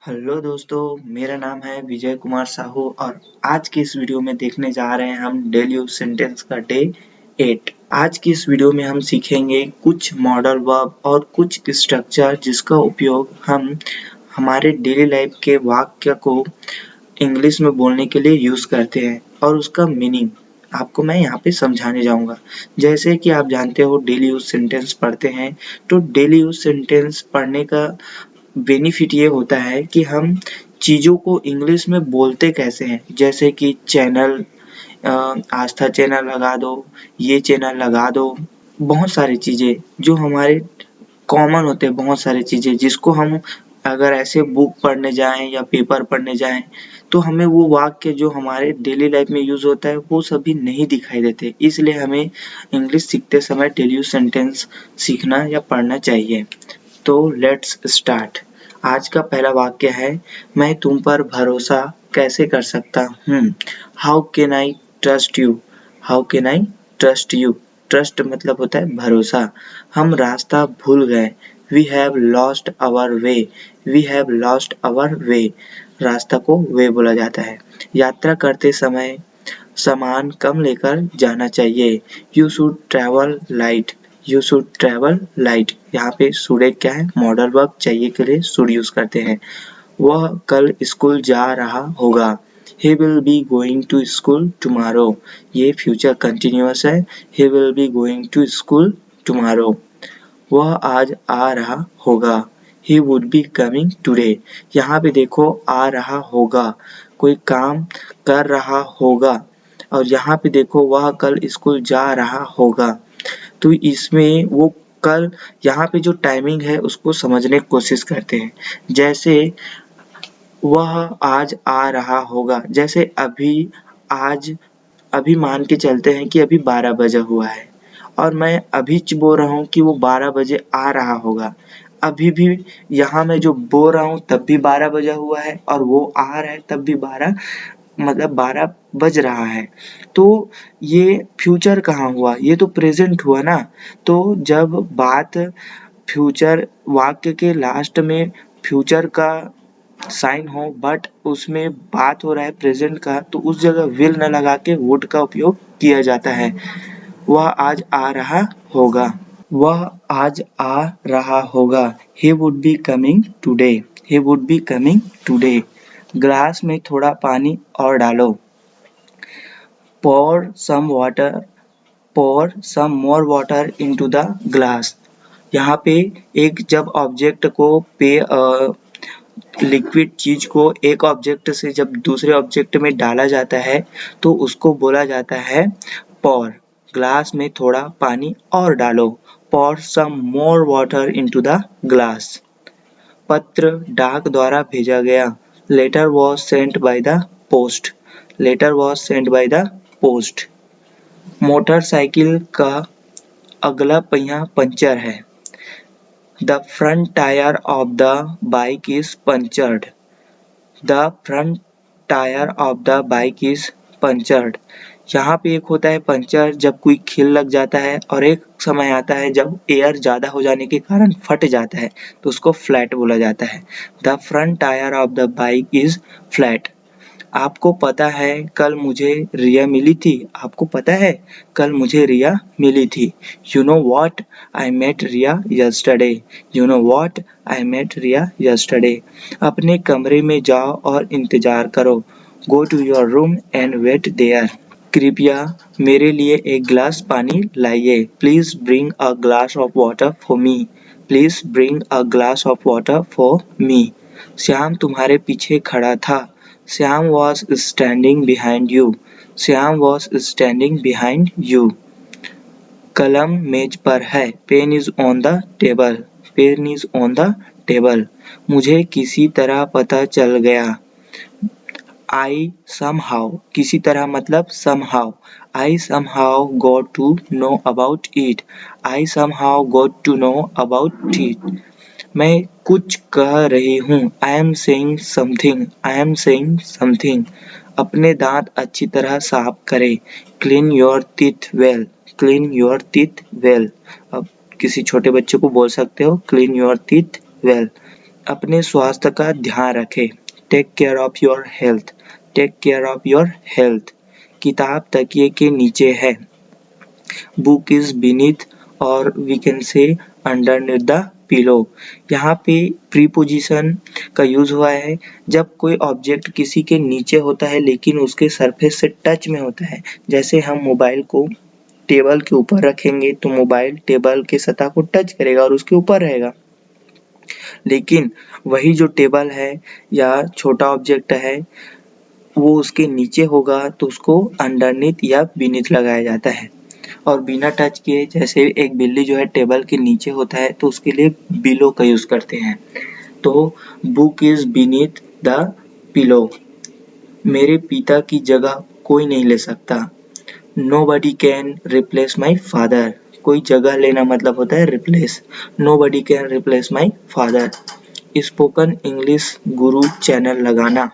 Hello दोस्तों, मेरा नाम है विजय कुमार साहू और आज की इस वीडियो में देखने जा रहे हैं हम डेली यूज सेंटेंस का डे 8। आज की इस वीडियो में हम सीखेंगे कुछ मॉडल वर्ब और कुछ स्ट्रक्चर जिसका उपयोग हम हमारे डेली लाइफ के वाक्य को इंग्लिश में बोलने के लिए यूज करते हैं और उसका मीनिंग आपको मैं यहाँ पे समझाने जाऊंगा। जैसे कि आप जानते हो डेली यूज सेंटेंस पढ़ते हैं, तो डेली यूज सेंटेंस पढ़ने का बेनिफिट ये होता है कि हम चीज़ों को इंग्लिश में बोलते कैसे हैं, जैसे कि चैनल, आस्था चैनल लगा दो, ये चैनल लगा दो। बहुत सारी चीज़ें जो हमारे कॉमन होते हैं, बहुत सारी चीज़ें जिसको हम अगर ऐसे बुक पढ़ने जाएं या पेपर पढ़ने जाएं तो हमें वो वाक्य जो हमारे डेली लाइफ में यूज होता है वो सभी नहीं दिखाई देते। इसलिए हमें इंग्लिश सीखते समय डेली यूज सेंटेंस सीखना या पढ़ना चाहिए। तो लेट्स स्टार्ट। आज का पहला वाक्य है, मैं तुम पर भरोसा कैसे कर सकता हूँ। How can I trust you. How can I trust you. Trust मतलब होता है भरोसा। हम रास्ता भूल गए। We have lost our way. We have lost our way. रास्ता को वे बोला जाता है। यात्रा करते समय सामान कम लेकर जाना चाहिए। You should travel light. You should travel light. यहाँ पे शुड एक क्या है, मॉडल वर्ब चाहिए के लिए शुड यूज करते हैं। वह कल स्कूल जा रहा होगा। He will be going to school tomorrow. ये फ्यूचर कंटिन्यूअस है। He will be going to school tomorrow. वह आज आ रहा होगा। He would be coming today. यहाँ पे देखो आ रहा होगा, कोई काम कर रहा होगा, और यहाँ पे देखो वह कल स्कूल जा रहा होगा। तो इसमें वो कल, यहाँ पे जो टाइमिंग है उसको समझने की कोशिश करते हैं। जैसे वह आज आ रहा होगा, जैसे अभी, आज, अभी मान के चलते हैं कि अभी 12 बजा हुआ है और मैं अभी बोल रहा हूँ कि वो 12 बजे आ रहा होगा। अभी भी यहाँ मैं जो बोल रहा हूँ तब भी 12 बजा हुआ है और वो आ रहा है तब भी 12, मतलब 12 बज रहा है। तो ये फ्यूचर कहाँ हुआ, ये तो प्रेजेंट हुआ ना। तो जब बात फ्यूचर, वाक्य के लास्ट में फ्यूचर का साइन हो बट उसमें बात हो रहा है प्रेजेंट का, तो उस जगह विल न लगा के वुड का उपयोग किया जाता है। वह आज आ रहा होगा। वह आज आ रहा होगा। He would be coming today. He would be coming today. Glass में थोड़ा पानी और डालो। Pour some water. Pour some more water into the glass. यहाँ पे एक जब ऑब्जेक्ट को लिक्विड चीज को एक ऑब्जेक्ट से जब दूसरे ऑब्जेक्ट में डाला जाता है तो उसको बोला जाता है pour। ग्लास में थोड़ा पानी और डालो। Pour some more water into the glass. पत्र डाक द्वारा भेजा गया। Letter was sent by the post. Letter was sent by the post. Motorcycle का अगला पहिया पंचर है। The front tire of the bike is punctured. The front tire of the bike is punctured. यहाँ पे एक होता है पंचर जब कोई खिल लग जाता है और एक समय आता है जब एयर ज़्यादा हो जाने के कारण फट जाता है तो उसको फ्लैट बोला जाता है। The front tire of the bike is flat. आपको पता है कल मुझे रिया मिली थी। आपको पता है कल मुझे रिया मिली थी। You know what? I met Riya yesterday. You know what? I met Riya yesterday. अपने कमरे में जाओ और इंतजार करो। Go to your room and wait there. कृपया मेरे लिए एक गिलास पानी लाइए। Please bring a glass of water for me. Please bring a glass of water for me. Shyam तुम्हारे पीछे खड़ा था। Shyam was standing behind you. Shyam was standing behind you. कलम मेज पर है। Pen is on the table. Pen is on the table. मुझे किसी तरह पता चल गया। I somehow, किसी तरह मतलब somehow. I somehow got to know about it. I somehow got to know about it. मैं कुछ कह रही हूँ। I am saying something. I am saying something. अपने दांत अच्छी तरह साफ करें। Clean your teeth well. Clean your teeth well. अब किसी छोटे बच्चे को बोल सकते हो clean your teeth well. अपने स्वास्थ्य का ध्यान रखें। Take care of your health. Take care of your health. किताब तकिए के नीचे है। बुक इज बीनीथ और we can say underneath the pillow. यहाँ पे प्रीपोजिशन का यूज हुआ है जब कोई ऑब्जेक्ट किसी के नीचे होता है लेकिन उसके सरफेस से टच में होता है। जैसे हम मोबाइल को टेबल के ऊपर रखेंगे तो मोबाइल टेबल के सतह को टच करेगा और उसके ऊपर रहेगा। लेकिन वही जो टेबल है या छोटा ऑब्जेक्ट है वो उसके नीचे होगा तो उसको अंडरनीथ या बीनीथ लगाया जाता है। और बिना टच किए जैसे एक बिल्ली जो है टेबल के नीचे होता है तो उसके लिए बिलो का यूज करते हैं। तो book is beneath the pillow. मेरे पिता की जगह कोई नहीं ले सकता। Nobody can replace my father। कोई जगह लेना मतलब होता है replace. Nobody can replace my father। Spoken English Guru channel लगाना।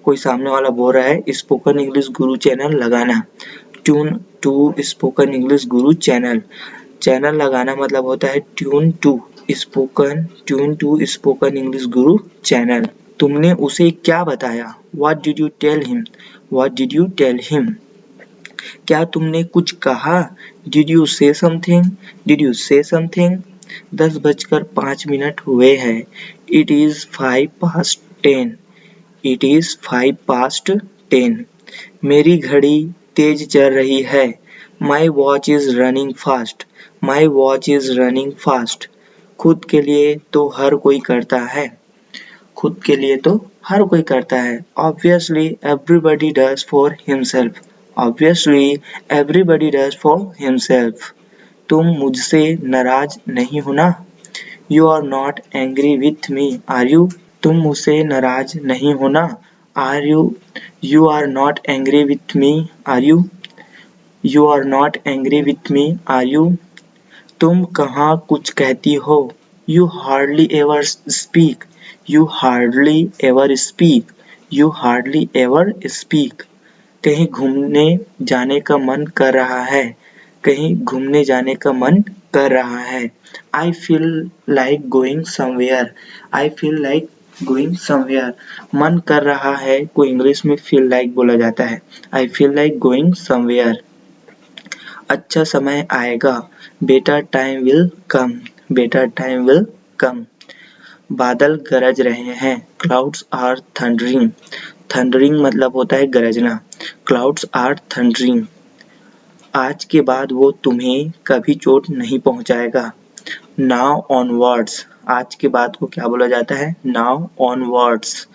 कोई सामने वाला बोल रहा है स्पोकन इंग्लिश गुरु चैनल लगाना। Tune to spoken English Guru channel. Channel लगाना मतलब होता है tune to spoken English Guru channel. तुमने उसे क्या बताया? What did you tell him? What did you tell him? क्या तुमने कुछ कहा? Did you say something? Did you say something? 10:05 हुए हैं। It is 5 past 10। It is 5 past 10। मेरी घड़ी तेज चल रही है। My watch is running fast। My watch is running fast। खुद के लिए तो हर कोई करता है। खुद के लिए तो हर कोई करता है। Obviously everybody does for himself। Obviously everybody does for himself। तुम मुझसे नाराज नहीं हो ना? You are not angry with me, are you? तुम मुझसे नाराज नहीं हो ना? Are you? You are not angry with me, are you? You are not angry with me, are you? तुम कहाँ कुछ कहती हो? You hardly ever speak। You hardly ever speak। You hardly ever speak। कहीं घूमने जाने का मन कर रहा है। कहीं घूमने जाने का मन कर रहा है। I feel like going somewhere। I feel like going somewhere। मन कर रहा है को इंग्लिश में feel like बोला जाता है। I feel like going somewhere। अच्छा समय आएगा। Better time will come। Better time will come। बादल गरज रहे हैं। Clouds are thundering। Thundering मतलब होता है गरजना। Clouds are thundering। आज के बाद वो तुम्हें कभी चोट नहीं पहुंचाएगा। Now onwards। आज के बाद को क्या बोला जाता है? Now onwards।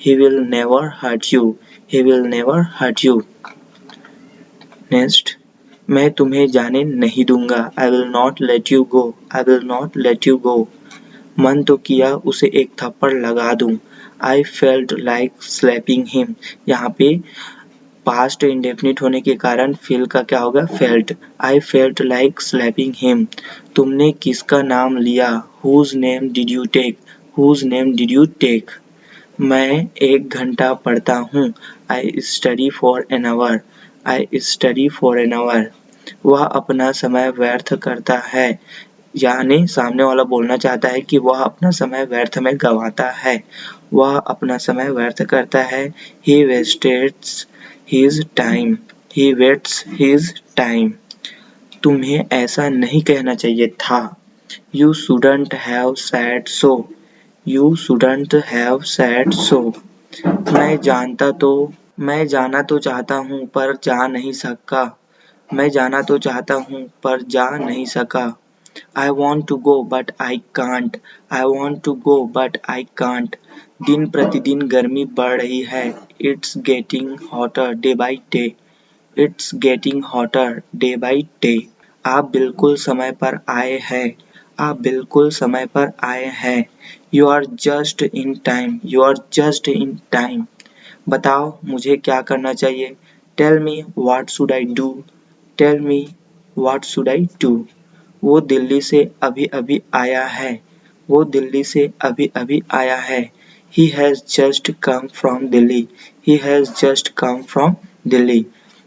He will never hurt you। He will never hurt you। Next। मैं तुम्हें जाने नहीं दूंगा। I will not let you go। I will not let you go। मन तो किया उसे एक थप्पड़ लगा दूं। I felt like slapping him। यहाँ पे पास्ट इंडेफिनिट होने के कारण feel का क्या होगा? felt। I felt like slapping him। तुमने किसका नाम लिया? Whose name did you take? Whose name did you take? मैं 1 घंटा पढ़ता हूँ। I study for an hour। I study for an hour। वह अपना समय व्यर्थ करता है। यानी सामने वाला बोलना चाहता है कि वह अपना समय व्यर्थ में गंवाता है। वह अपना समय व्यर्थ करता है। He wastes his time। He wastes his time। तुम्हें ऐसा नहीं कहना चाहिए था। You shouldn't have said so। You shouldn't have said so। मैं जाना तो चाहता हूँ पर जा नहीं सका। मैं जाना तो चाहता हूँ पर जा नहीं सका। I want to go but I can't। I want to go but I can't। दिन प्रतिदिन गर्मी बढ़ रही है। It's getting hotter day by day। It's getting hotter day by day। आप बिल्कुल समय पर आए हैं। आप बिल्कुल समय पर आए हैं। You are just in time। You are just in time। बताओ मुझे क्या करना चाहिए? Tell me what should I do। Tell me what should I do। वो दिल्ली से अभी-अभी आया है। वो दिल्ली से अभी-अभी आया है। He has just come from Delhi। He has just come from Delhi।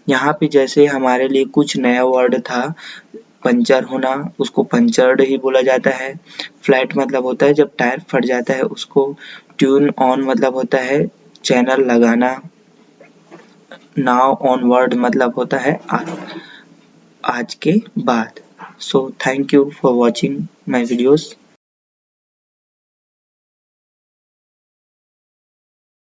यहाँ पे जैसे हमारे लिए कुछ नया वर्ड था पंचर होना उसको पंचर्ड ही बोला जाता है। फ्लैट मतलब होता है जब टायर फट जाता है उसको। ट्यून ऑन मतलब होता है चैनल लगाना। नाउ ऑनवर्ड मतलब होता है आज के बाद। So thank you for watching my videos.